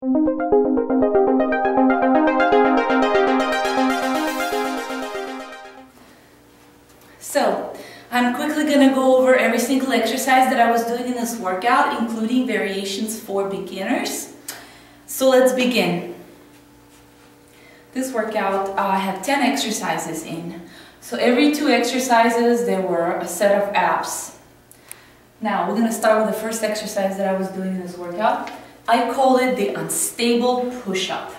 So, I'm quickly going to go over every single exercise that I was doing in this workout, including variations for beginners. So let's begin. This workout had 10 exercises in. So every 2 exercises there were a set of abs. Now we're going to start with the first exercise that I was doing in this workout. I call it the unstable push-up.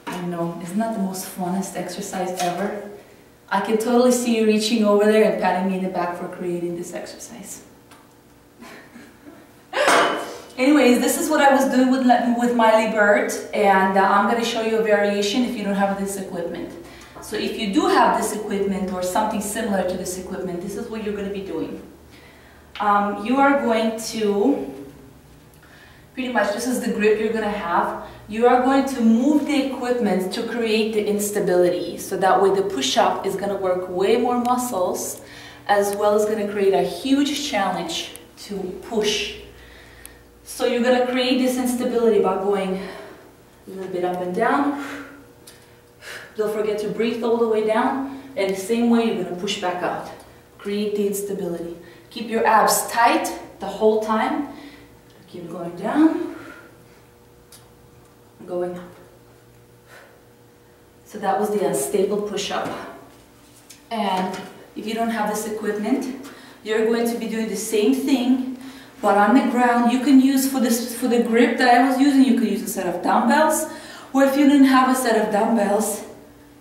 I know, isn't that the most funnest exercise ever? I can totally see you reaching over there and patting me in the back for creating this exercise. Anyways, this is what I was doing with Miley Bird, and I'm going to show you a variation if you don't have this equipment. So if you do have this equipment or something similar to this equipment, this is what you're going to be doing. You are going to, pretty much this is the grip you're going to have. You are going to move the equipment to create the instability. So that way the push-up is going to work way more muscles, as well as going to create a huge challenge to push. So you're going to create this instability by going a little bit up and down. Don't forget to breathe all the way down. And the same way you're going to push back out. Create the instability. Keep your abs tight the whole time. Keep going down. Going up. So that was the unstable push-up. And if you don't have this equipment, you're going to be doing the same thing, but on the ground. You can use for the grip that I was using, you could use a set of dumbbells, or if you didn't have a set of dumbbells,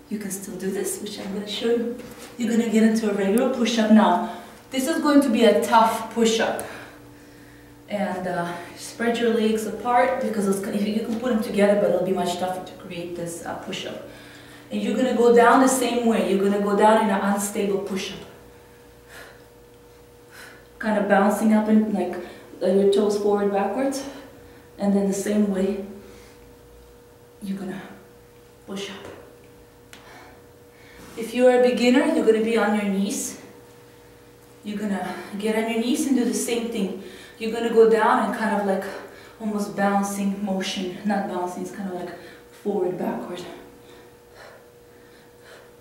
you can still do this, which I'm going to show you. You're going to get into a regular push-up. Now, this is going to be a tough push-up. And spread your legs apart, because you can put them together, but it'll be much tougher to create this push-up. And you're going to go down the same way. You're going to go down in an unstable push-up. Kind of bouncing up and like your toes forward, backwards. And then the same way, you're going to push up. If you're a beginner, you're going to be on your knees. You're going to get on your knees and do the same thing. You're going to go down and kind of like almost bouncing motion. Not bouncing, it's kind of like forward, backward.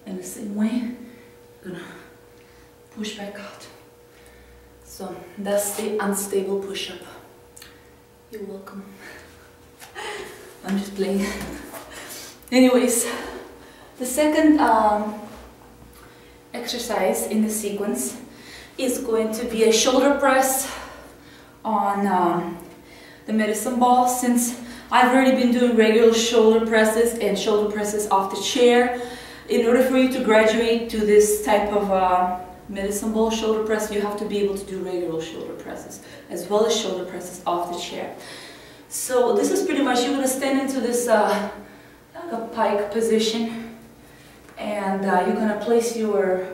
And the same way, you're going to push back out. So that's the unstable push-up. You're welcome. I'm just playing. Anyways, the second exercise in the sequence is going to be a shoulder press on the medicine ball. Since I've already been doing regular shoulder presses and shoulder presses off the chair, in order for you to graduate to this type of medicine ball shoulder press, you have to be able to do regular shoulder presses as well as shoulder presses off the chair. So this is pretty much, you're going to stand into this like a pike position, and you're going to place your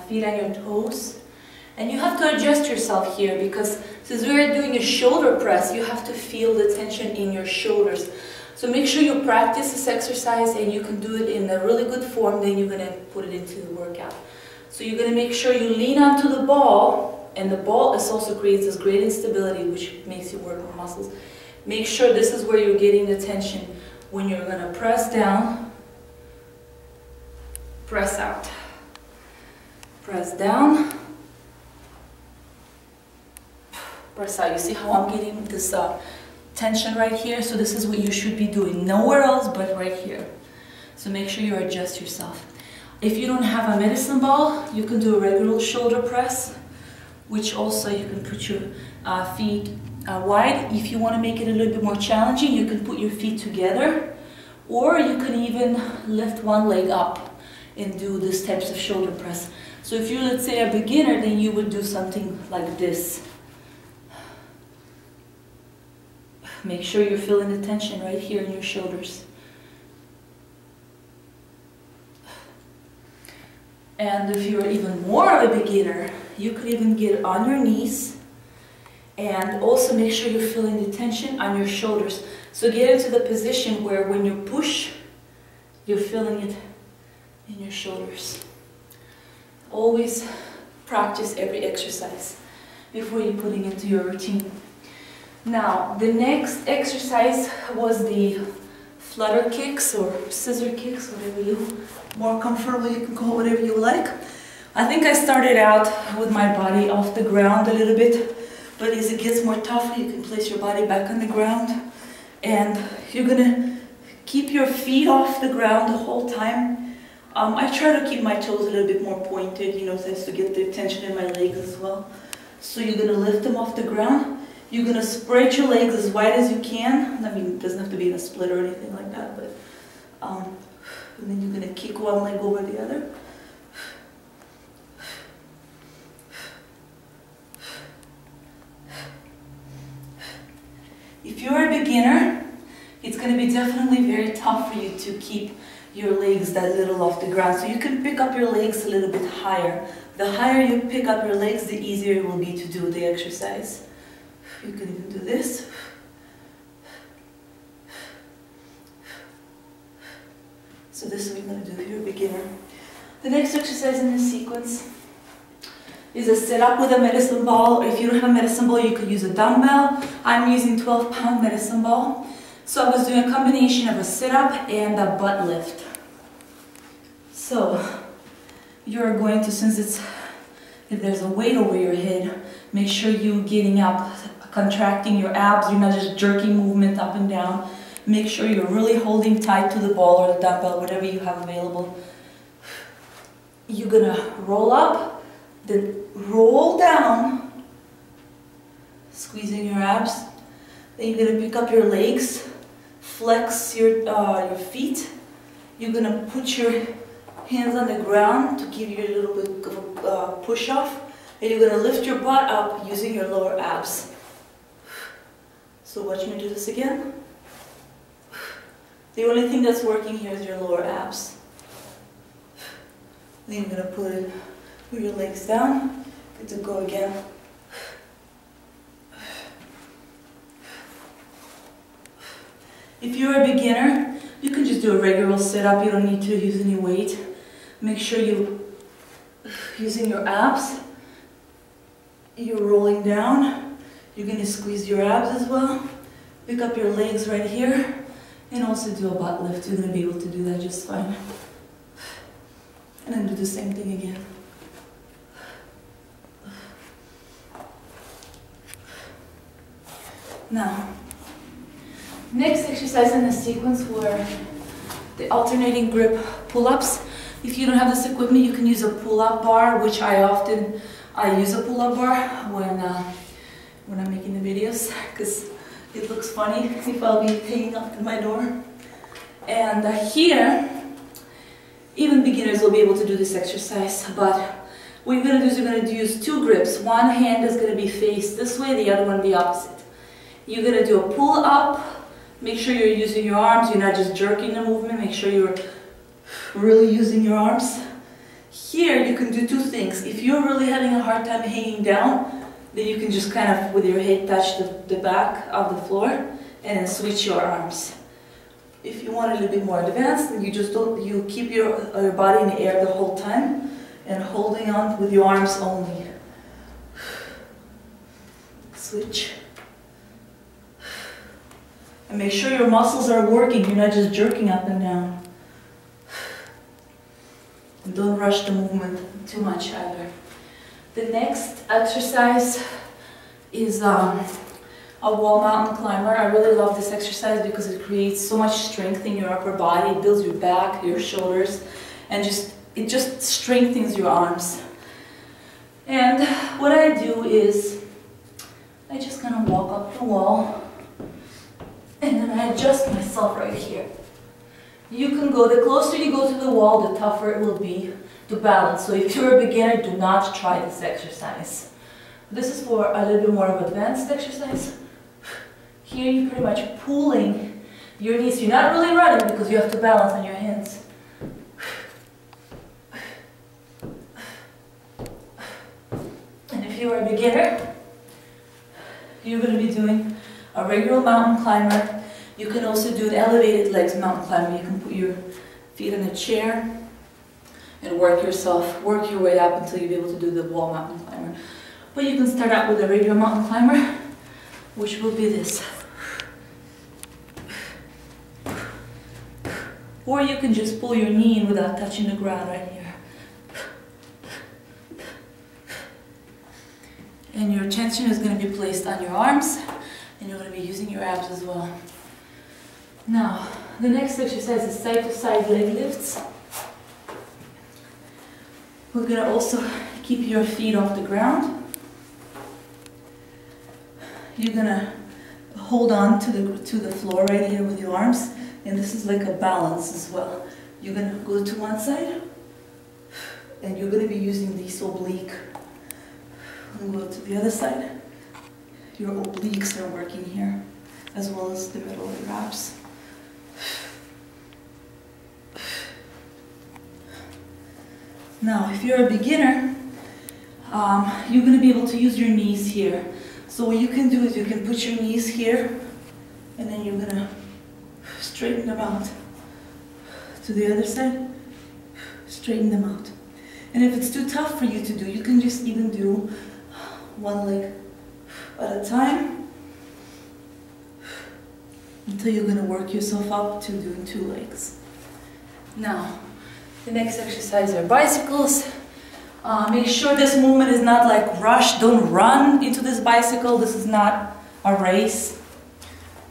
feet on your toes. And you have to adjust yourself here, because since we're doing a shoulder press, you have to feel the tension in your shoulders. So make sure you practice this exercise and you can do it in a really good form, then you're going to put it into the workout. So you're going to make sure you lean onto the ball, and the ball also creates this great instability, which makes you work more muscles. Make sure this is where you're getting the tension when you're going to press down, press out, press down, press out. You see how I'm getting this tension right here? So this is what you should be doing. Nowhere else but right here. So make sure you adjust yourself. If you don't have a medicine ball, you can do a regular shoulder press, which also you can put your feet wide. If you want to make it a little bit more challenging, you can put your feet together, or you can even lift one leg up and do these types of shoulder press. So if you're, let's say, a beginner, then you would do something like this. Make sure you're feeling the tension right here in your shoulders. And if you're even more of a beginner, you could even get on your knees and also make sure you're feeling the tension on your shoulders. So get into the position where when you push, you're feeling it in your shoulders. Always practice every exercise before you're putting it into your routine. Now, the next exercise was the flutter kicks or scissor kicks, whatever you more comfortable, you can call it whatever you like. I think I started out with my body off the ground a little bit, but as it gets more tougher, you can place your body back on the ground, and you're gonna keep your feet off the ground the whole time. I try to keep my toes a little bit more pointed, you know, so as to get the tension in my legs as well. So you're gonna lift them off the ground. You're gonna spread your legs as wide as you can. I mean, it doesn't have to be in a split or anything like that, but and then you're gonna kick one leg over the other. If you're a beginner, it's going to be definitely very tough for you to keep your legs that little off the ground. So you can pick up your legs a little bit higher. The higher you pick up your legs, the easier it will be to do the exercise. You can even do this. So this is what you're going to do if you're a beginner. The next exercise in this sequence is a sit-up with a medicine ball. If you don't have a medicine ball, you could use a dumbbell. I'm using 12-pound medicine ball. So I was doing a combination of a sit-up and a butt lift. So you're going to, if there's a weight over your head, make sure you're getting up, contracting your abs. You're not just jerking movement up and down. Make sure you're really holding tight to the ball or the dumbbell, whatever you have available. You're gonna roll up, then roll down, squeezing your abs. Then you're gonna pick up your legs, flex your feet. You're gonna put your hands on the ground to give you a little bit of a push off, and you're gonna lift your butt up using your lower abs. So watch me do this again. The only thing that's working here is your lower abs. Then you're gonna put your legs down. Good to go again. If you're a beginner, you can just do a regular sit-up. You don't need to use any weight. Make sure you're using your abs. You're rolling down. You're going to squeeze your abs as well. Pick up your legs right here. And also do a butt lift. You're going to be able to do that just fine. And then do the same thing again. Now, next exercise in the sequence were the alternating grip pull-ups. If you don't have this equipment, you can use a pull-up bar, which I use a pull-up bar when I'm making the videos, because it looks funny if I'll be hanging up to my door. And here, even beginners will be able to do this exercise, but what you're going to do is you're going to use two grips. One hand is going to be faced this way, the other one the opposite. You're going to do a pull-up. Make sure you're using your arms. You're not just jerking the movement. Make sure you're really using your arms. Here, you can do two things. If you're really having a hard time hanging down, then you can just kind of, with your head, touch the back of the floor and then switch your arms. If you want a little bit more advanced, then you keep your body in the air the whole time and holding on with your arms only. Switch. And make sure your muscles are working. You're not just jerking up and down. And don't rush the movement too much either. The next exercise is a wall mountain climber. I really love this exercise because it creates so much strength in your upper body. It builds your back, your shoulders, and it just strengthens your arms. And what I do is I just kind of walk up the wall and then I adjust myself right here. You can go, the closer you go to the wall, the tougher it will be to balance. So if you're a beginner, do not try this exercise. This is for a little bit more of advanced exercise. Here you're pretty much pulling your knees. You're not really running because you have to balance on your hands. And if you're a beginner, you're going to be doing a regular mountain climber. You can also do an elevated legs mountain climber. You can put your feet in a chair and work your way up until you'll be able to do the wall mountain climber. But you can start out with a regular mountain climber, which will be this. Or you can just pull your knee in without touching the ground right here. And your attention is going to be placed on your arms, and you're going to be using your abs as well. Now, the next exercise is side-to-side leg lifts. We're going to also keep your feet off the ground. You're going to hold on to the floor right here with your arms, and this is like a balance as well. You're going to go to one side, and you're going to be using these oblique. And go to the other side. Your obliques are working here, as well as the middle of your abs. Now, if you're a beginner, you're going to be able to use your knees here. So what you can do is you can put your knees here, and then you're going to straighten them out. To the other side, straighten them out. And if it's too tough for you to do, you can just even do one leg at a time until you're going to work yourself up to doing 2 legs. Now, the next exercise are bicycles. Make sure this movement is not like rush. Don't run into this bicycle. This is not a race.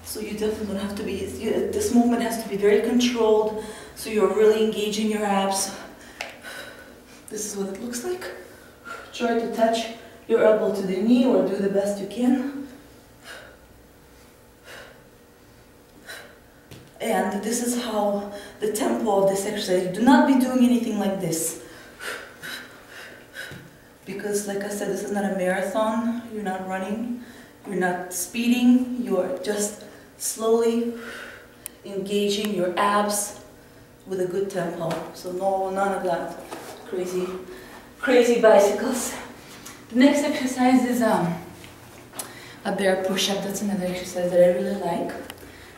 So you definitely have to be, this movement has to be very controlled, so you're really engaging your abs. This is what it looks like. Try to touch your elbow to the knee or do the best you can. And this is how the tempo of this exercise. Do not be doing anything like this. Because like I said, this is not a marathon. You're not running. You're not speeding. You're just slowly engaging your abs with a good tempo. So no, none of that crazy bicycles. The next exercise is a bear push-up. That's another exercise that I really like.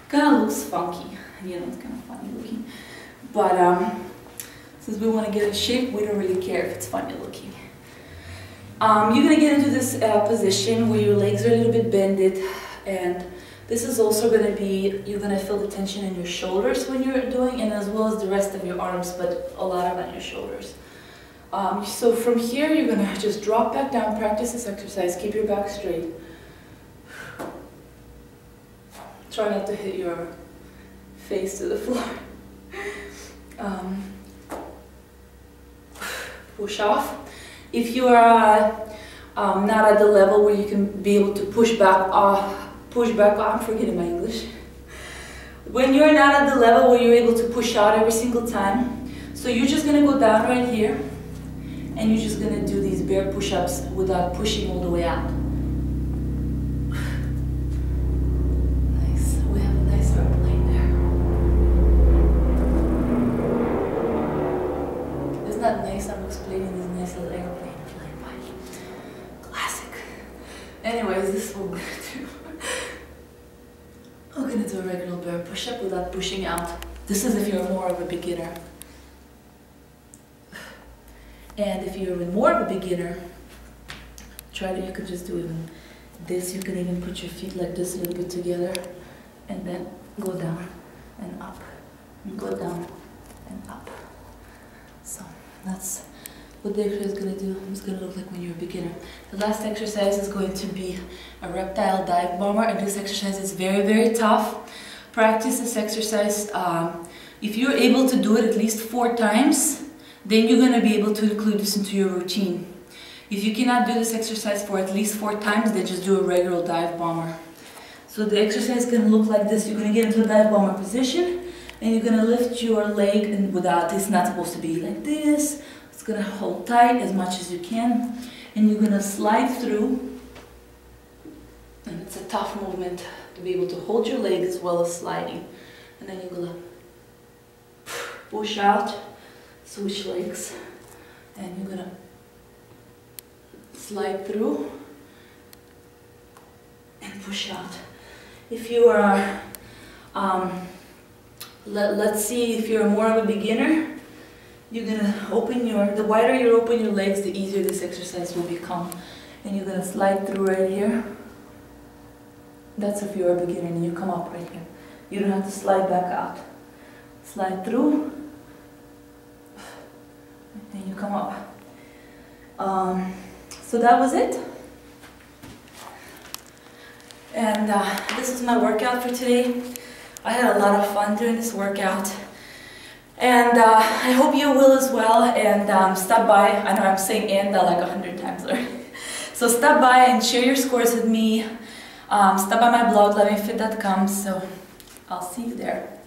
Kind of looks funky, you know, it's kind of funny looking. But since we want to get in shape, we don't really care if it's funny looking. You're going to get into this position where your legs are a little bit bended, and this is also going to be, you're going to feel the tension in your shoulders when you're doing, and as well as the rest of your arms, but a lot of it on your shoulders. So from here, you're going to just drop back down, practice this exercise, keep your back straight. Try not to hit your face to the floor. Push off. If you are not at the level where you can be able to push back off, I'm forgetting my English. When you're not at the level where you're able to push out every single time, so you're just going to go down right here, and you're just going to do these bear push-ups without pushing all the way out. Nice. We have a nice airplane there. Isn't that nice? I'm explaining this nice little airplane flying by. Classic. Anyways, this is what we're going to do. We're going to do a regular bear push-up without pushing out. This is if you're more of a beginner. And if you're more of a beginner, you could just do even this. You can even put your feet like this a little bit together, and then go down and up, and go down and up. So that's what the exercise is going to do. It's going to look like when you're a beginner. The last exercise is going to be a reptile dive bomber, and this exercise is very, very tough. Practice this exercise. If you're able to do it at least 4 times, then you're going to be able to include this into your routine. If you cannot do this exercise for at least 4 times, then just do a regular dive bomber. So the exercise is going to look like this. You're going to get into a dive bomber position, and you're going to lift your leg, and without, it's not supposed to be like this. It's going to hold tight as much as you can, and you're going to slide through. And it's a tough movement to be able to hold your leg as well as sliding. And then you're going to push out. Switch legs, and you're gonna slide through and push out. If you are, let's see, if you're more of a beginner, you're gonna open the wider you open your legs, the easier this exercise will become. And you're gonna slide through right here. That's if you're a beginner and you come up right here. You don't have to slide back out. Slide through, and you come up. So that was it. And this is my workout for today. I had a lot of fun doing this workout. And I hope you will as well. And stop by. I know I'm saying "and" like 100 times already. So stop by and share your scores with me. Stop by my blog, letmefit.com. So I'll see you there.